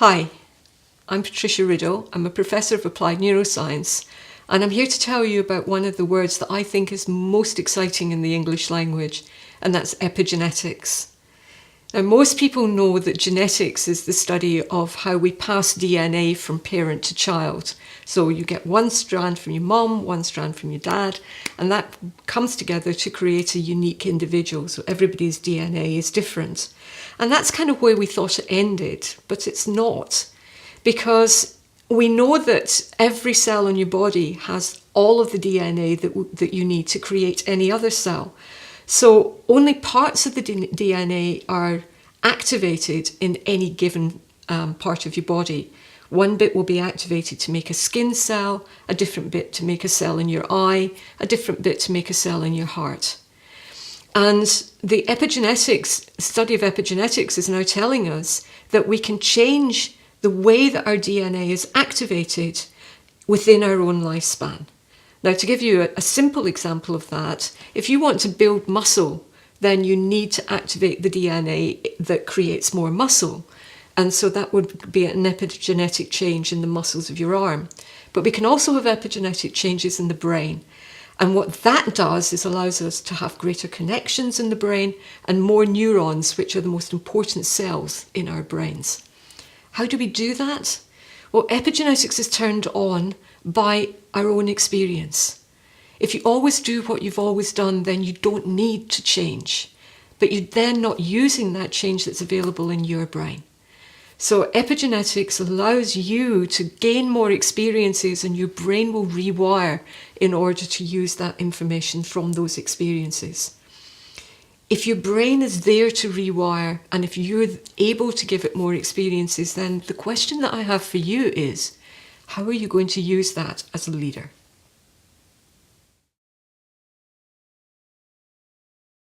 Hi, I'm Patricia Riddell. I'm a professor of applied neuroscience, and I'm here to tell you about one of the words that I think is most exciting in the English language, and that's epigenetics. Now, most people know that genetics is the study of how we pass DNA from parent to child. So you get one strand from your mum, one strand from your dad, and that comes together to create a unique individual. So everybody's DNA is different. And that's kind of where we thought it ended, but it's not. Because we know that every cell in your body has all of the DNA that you need to create any other cell. So only parts of the DNA are activated in any given part of your body. One bit will be activated to make a skin cell, a different bit to make a cell in your eye, a different bit to make a cell in your heart. And the study of epigenetics is now telling us that we can change the way that our DNA is activated within our own lifespan. Now, to give you a simple example of that, if you want to build muscle, then you need to activate the DNA that creates more muscle. And so that would be an epigenetic change in the muscles of your arm. But we can also have epigenetic changes in the brain. And what that does is allows us to have greater connections in the brain and more neurons, which are the most important cells in our brains. How do we do that? Well, epigenetics is turned on by our own experience. If you always do what you've always done, then you don't need to change. But you're then not using that change that's available in your brain. So epigenetics allows you to gain more experiences, and your brain will rewire in order to use that information from those experiences. If your brain is there to rewire, and if you're able to give it more experiences, then the question that I have for you is, how are you going to use that as a leader?